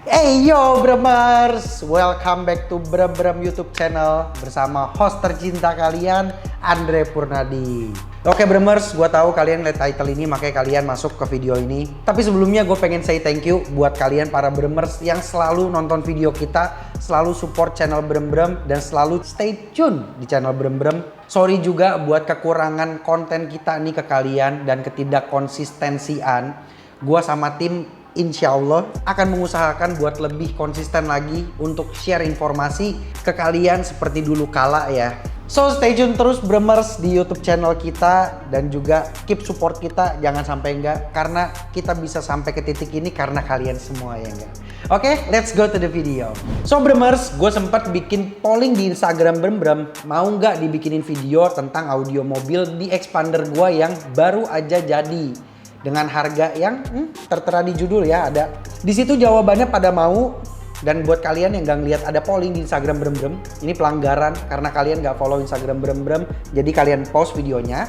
Hey yo Bremers, welcome back to Brem YouTube channel bersama host tercinta kalian, Andre Purnadi. Oke Bremers, gue tahu kalian lihat title ini makanya kalian masuk ke video ini. Tapi sebelumnya gue pengen say thank you buat kalian para Bremers yang selalu nonton video kita, selalu support channel Brem dan selalu stay tune di channel Brem. Sorry juga buat kekurangan konten kita nih ke kalian dan ketidakkonsistensian. Gue sama tim insya Allah akan mengusahakan buat lebih konsisten lagi untuk share informasi ke kalian seperti dulu kala ya. So stay tune terus Bremers di YouTube channel kita dan juga keep support kita, jangan sampai enggak, karena kita bisa sampai ke titik ini karena kalian semua ya enggak. Oke, let's go to the video. So Bremers, gue sempat bikin polling di Instagram Brem, mau nggak dibikinin video tentang audio mobil di expander gue yang baru aja jadi. Dengan harga yang tertera di judul ya, ada. Di situ jawabannya pada mau. Dan buat kalian yang nggak ngeliat ada polling di Instagram Brem, ini pelanggaran karena kalian nggak follow Instagram Brem. Jadi kalian pause videonya,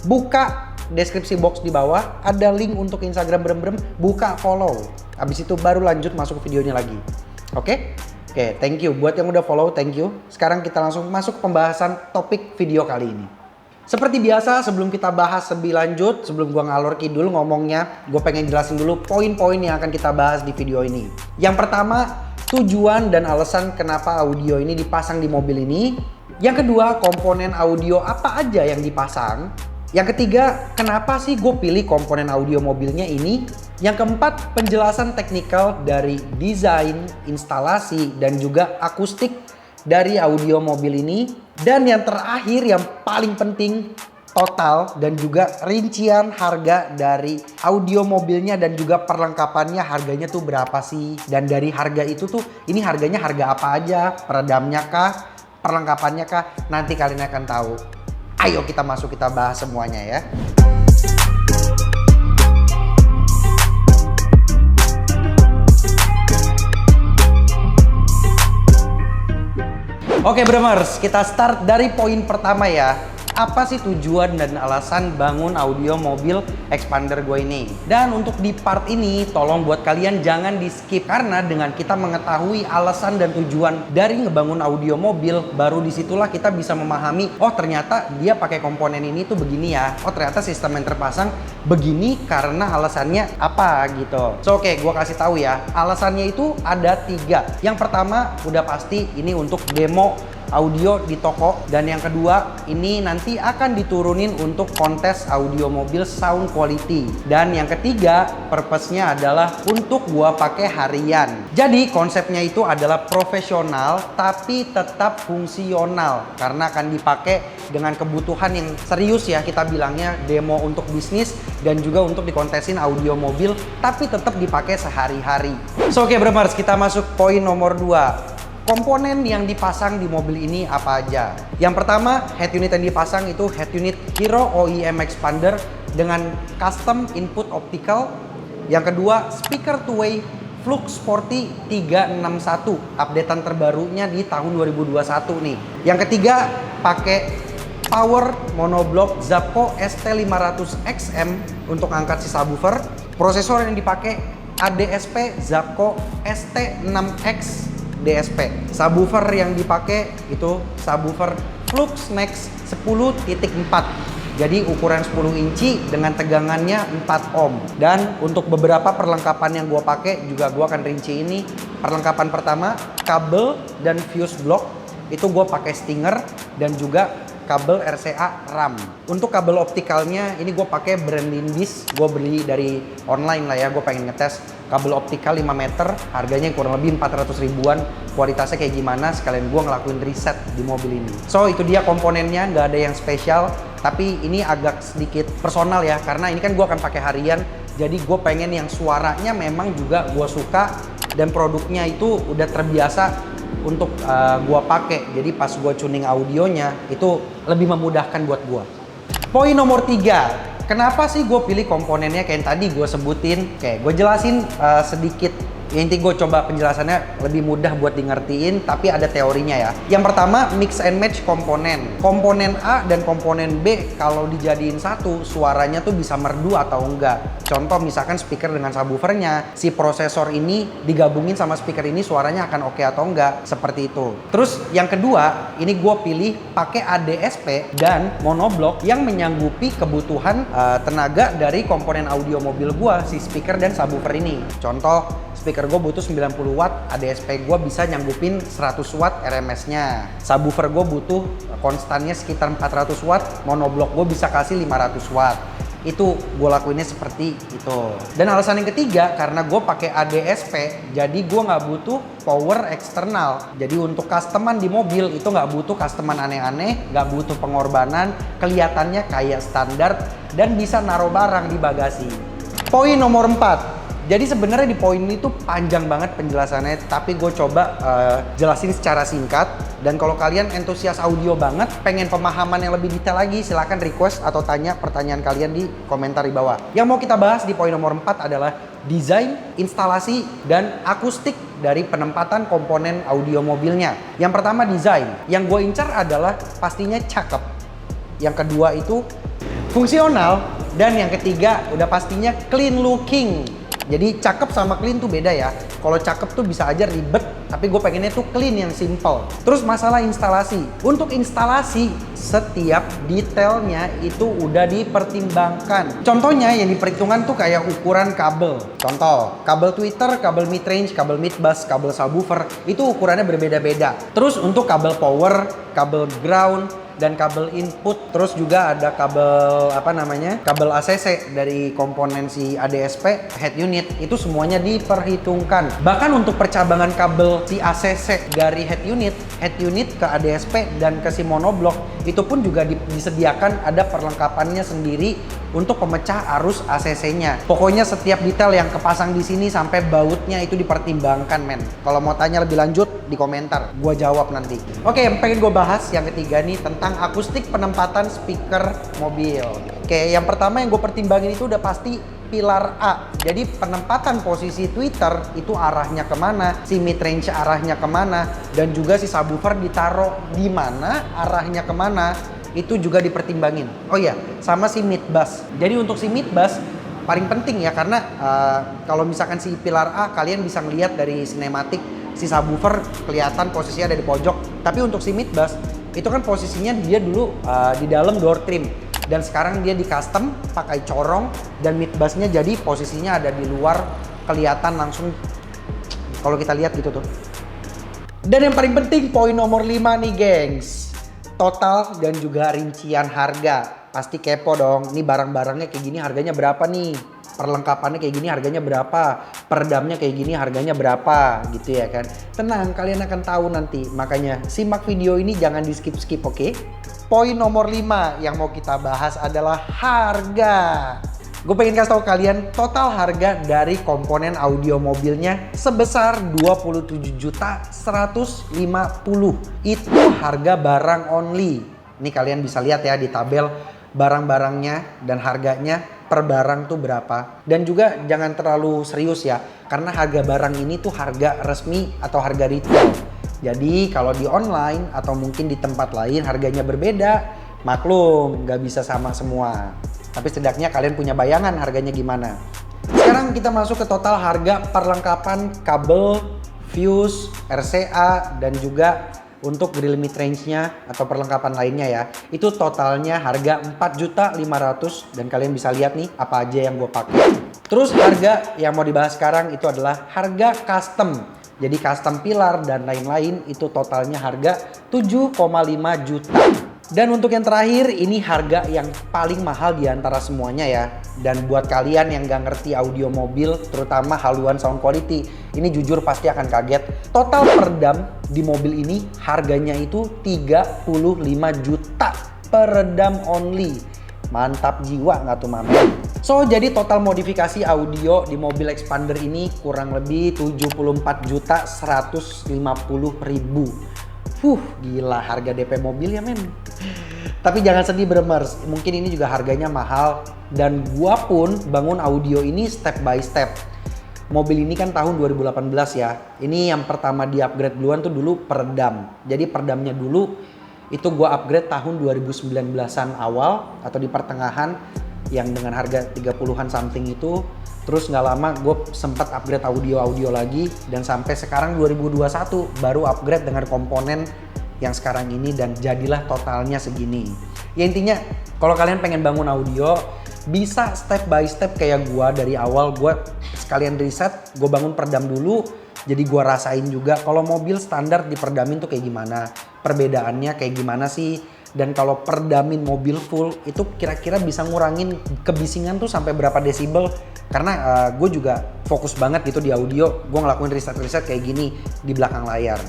buka deskripsi box di bawah, ada link untuk Instagram Brem, buka follow. Habis itu baru lanjut masuk ke videonya lagi. Oke, thank you. Buat yang udah follow, thank you. Sekarang kita langsung masuk ke pembahasan topik video kali ini. Seperti biasa, sebelum kita bahas lebih lanjut, sebelum gua ngalor kidul ngomongnya, gue pengen jelasin dulu poin-poin yang akan kita bahas di video ini. Yang pertama, tujuan dan alasan kenapa audio ini dipasang di mobil ini. Yang kedua, komponen audio apa aja yang dipasang. Yang ketiga, kenapa sih gue pilih komponen audio mobilnya ini. Yang keempat, penjelasan teknikal dari desain, instalasi, dan juga akustik dari audio mobil ini. Dan yang terakhir yang paling penting, total dan juga rincian harga dari audio mobilnya dan juga perlengkapannya, harganya tuh berapa sih. Dan dari harga itu tuh, ini harganya harga apa aja, peredamnya kah, perlengkapannya kah, nanti kalian akan tahu. Ayo kita masuk, kita bahas semuanya ya. Oke Bremers, kita start dari poin pertama ya. Apa sih tujuan dan alasan bangun audio mobil expander gue ini? Dan untuk di part ini, tolong buat kalian jangan di skip. Karena dengan kita mengetahui alasan dan tujuan dari ngebangun audio mobil, baru disitulah kita bisa memahami, oh ternyata dia pakai komponen ini tuh begini ya. Oh ternyata sistem yang terpasang begini karena alasannya apa gitu. So oke, gue kasih tahu ya. Alasannya itu ada 3. Yang pertama udah pasti ini untuk demo audio di toko, dan yang kedua ini nanti akan diturunin untuk kontes audio mobil sound quality, dan yang ketiga purpose-nya adalah untuk gua pakai harian. Jadi konsepnya itu adalah profesional tapi tetap fungsional karena akan dipakai dengan kebutuhan yang serius ya, kita bilangnya demo untuk bisnis dan juga untuk dikontesin audio mobil tapi tetap dipakai sehari-hari. So oke Bremers, kita masuk poin nomor 2. Komponen yang dipasang di mobil ini apa aja? Yang pertama, head unit yang dipasang itu head unit Hero OEM Expander dengan custom input optical. Yang kedua, speaker two-way Flux Sporty 361, updatean terbarunya di tahun 2021 nih. Yang ketiga, pakai power monoblock Zapco ST500XM untuk angkat si subwoofer. Prosesor yang dipakai ADSP Zapco ST6X DSP. Subwoofer yang dipakai itu subwoofer Flux Max 10.4. Jadi ukuran 10 inci dengan tegangannya 4 ohm. Dan untuk beberapa perlengkapan yang gua pakai juga gua akan rinci ini. Perlengkapan pertama, kabel dan fuse block. Itu gua pakai Stinger dan juga kabel RCA RAM. Untuk kabel optikalnya ini gue pakai brand Lindis. Gue beli dari online lah ya. Gue pengen ngetes kabel optikal 5 meter. Harganya kurang lebih 400 ribuan. Kualitasnya kayak gimana, sekalian gue ngelakuin riset di mobil ini. So itu dia komponennya, nggak ada yang spesial. Tapi ini agak sedikit personal ya, karena ini kan gue akan pakai harian. Jadi gue pengen yang suaranya memang juga gue suka dan produknya itu udah terbiasa untuk gua pakai. Jadi pas gua tuning audionya itu lebih memudahkan buat gua. Poin nomor 3, kenapa sih gue pilih komponennya kayak yang tadi gue sebutin? Oke, gue jelasin sedikit Ya, inti gue coba penjelasannya lebih mudah buat di ngertiin, tapi ada teorinya ya. Yang pertama, mix and match komponen. Komponen A dan komponen B kalau dijadiin satu, suaranya tuh bisa merdu atau enggak. Contoh misalkan speaker dengan subwoofernya, si prosesor ini digabungin sama speaker ini suaranya akan oke atau enggak, seperti itu. Terus yang kedua, ini gue pilih pakai ADSP dan monoblock yang menyanggupi kebutuhan tenaga dari komponen audio mobil gue, si speaker dan subwoofer ini. Contoh, speaker gue butuh 90 watt, ADSP gue bisa nyanggupin 100 watt RMS-nya. Subwoofer gue butuh konstannya sekitar 400 watt, monoblock gue bisa kasih 500 watt. Itu gue lakuinnya seperti itu. Dan alasan yang ketiga, karena gue pakai ADSP, jadi gue nggak butuh power eksternal. Jadi untuk customan di mobil itu nggak butuh customan aneh-aneh, nggak butuh pengorbanan, kelihatannya kayak standar dan bisa naruh barang di bagasi. Poin nomor 4. Jadi sebenarnya di poin ini tuh panjang banget penjelasannya, tapi gue coba jelasin secara singkat. Dan kalau kalian antusias audio banget, pengen pemahaman yang lebih detail lagi, silahkan request atau tanya pertanyaan kalian di komentar di bawah. Yang mau kita bahas di poin nomor 4 adalah desain, instalasi, dan akustik dari penempatan komponen audio mobilnya. Yang pertama desain, yang gue incar adalah pastinya cakep. Yang kedua itu fungsional, dan yang ketiga udah pastinya clean looking. Jadi cakep sama clean tuh beda ya. Kalau cakep tuh bisa aja ribet, tapi gue pengennya tuh clean yang simple. Terus masalah instalasi. Untuk instalasi, setiap detailnya itu udah dipertimbangkan. Contohnya yang diperhitungkan tuh kayak ukuran kabel. Contoh, kabel tweeter, kabel mid-range, kabel mid-bass, kabel subwoofer, itu ukurannya berbeda-beda. Terus untuk kabel power, kabel ground, dan kabel input, terus juga ada kabel kabel ACC dari komponen si ADSP head unit, itu semuanya diperhitungkan. Bahkan untuk percabangan kabel si ACC dari head unit ke ADSP dan ke si monoblock, itu pun juga disediakan ada perlengkapannya sendiri untuk pemecah arus ACC-nya. Pokoknya setiap detail yang kepasang di sini sampai bautnya itu dipertimbangkan, men. Kalau mau tanya lebih lanjut di komentar, gua jawab nanti. Oke, yang pengen gue bahas yang ketiga nih tentang akustik penempatan speaker mobil. Oke, yang pertama yang gue pertimbangin itu udah pasti pilar A. Jadi penempatan posisi tweeter itu arahnya kemana, si mid-range arahnya kemana, dan juga si subwoofer ditaruh di mana, arahnya kemana, itu juga dipertimbangin. Oh iya, sama si mid-bass. Jadi untuk si mid-bass paling penting ya, karena kalau misalkan si pilar A kalian bisa ngelihat dari sinematik, si subwoofer kelihatan posisinya ada di pojok. Tapi untuk si mid-bass itu kan posisinya dia dulu di dalam door trim, dan sekarang dia di custom pakai corong, dan mid-bassnya jadi posisinya ada di luar, kelihatan langsung kalau kita lihat gitu tuh. Dan yang paling penting poin nomor 5 nih gengs, total dan juga rincian harga. Pasti kepo dong, nih barang-barangnya kayak gini harganya berapa nih, perlengkapannya kayak gini harganya berapa, peredamnya kayak gini harganya berapa, gitu ya kan. Tenang, kalian akan tahu nanti, makanya simak video ini jangan di skip-skip, oke? Poin nomor 5 yang mau kita bahas adalah harga. Gue pengen kasih tahu kalian total harga dari komponen audio mobilnya sebesar 27.150.000. Itu harga barang only. Ini kalian bisa lihat ya di tabel barang-barangnya dan harganya per barang tuh berapa. Dan juga jangan terlalu serius ya, karena harga barang ini tuh harga resmi atau harga retail. Jadi kalau di online atau mungkin di tempat lain harganya berbeda, maklum nggak bisa sama semua. Tapi setidaknya kalian punya bayangan harganya gimana. Sekarang kita masuk ke total harga perlengkapan kabel, fuse, RCA, dan juga untuk grill mid-range-nya atau perlengkapan lainnya ya. Itu totalnya harga 4.500.000, dan kalian bisa lihat nih apa aja yang gue pakai. Terus harga yang mau dibahas sekarang itu adalah harga custom. Jadi custom pilar dan lain-lain itu totalnya harga 7,5 juta. Dan untuk yang terakhir, ini harga yang paling mahal di antara semuanya ya. Dan buat kalian yang gak ngerti audio mobil, terutama haluan sound quality, ini jujur pasti akan kaget. Total peredam di mobil ini harganya itu 35 juta. Peredam only. Mantap jiwa nggak tuh mamen? So, jadi total modifikasi audio di mobil Expander ini kurang lebih 74.150.000. Gila harga DP mobil ya men. Tapi jangan sedih bremers, mungkin ini juga harganya mahal. Dan gua pun bangun audio ini step by step. mobil ini kan tahun 2018 ya. Ini yang pertama di upgrade duluan tuh dulu peredam. Jadi peredamnya dulu itu gua upgrade tahun 2019-an awal atau di pertengahan yang dengan harga 30-an something itu. Terus nggak lama gue sempat upgrade audio lagi dan sampai sekarang 2021 baru upgrade dengan komponen yang sekarang ini dan jadilah totalnya segini. Ya intinya kalau kalian pengen bangun audio bisa step by step kayak gua dari awal gua sekalian riset, gue bangun peredam dulu. Jadi gua rasain juga kalau mobil standar diperdamin tuh kayak gimana, perbedaannya kayak gimana sih. Dan kalau perdamin mobil full itu kira-kira bisa ngurangin kebisingan tuh sampai berapa desibel. Karena gue juga fokus banget gitu di audio, gue ngelakuin riset-riset kayak gini di belakang layar.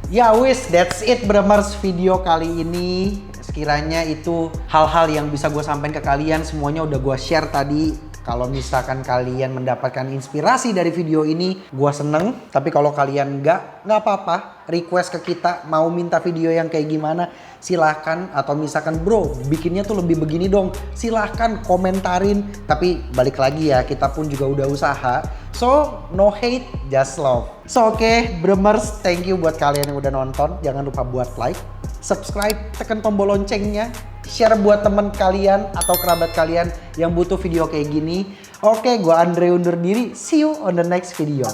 Ya wis, that's it Bremers video kali ini. Sekiranya itu hal-hal yang bisa gue sampaikan ke kalian, semuanya udah gue share tadi. Kalau misalkan kalian mendapatkan inspirasi dari video ini, gue seneng. Tapi kalau kalian nggak apa-apa. Request ke kita, mau minta video yang kayak gimana, silahkan. Atau misalkan bro, bikinnya tuh lebih begini dong, silahkan komentarin. Tapi balik lagi ya, kita pun juga udah usaha. So, no hate, just love. So oke, Bremers, thank you buat kalian yang udah nonton. Jangan lupa buat like, subscribe, tekan tombol loncengnya, share buat teman kalian atau kerabat kalian yang butuh video kayak gini. Oke, gua Andre undur diri. See you on the next video.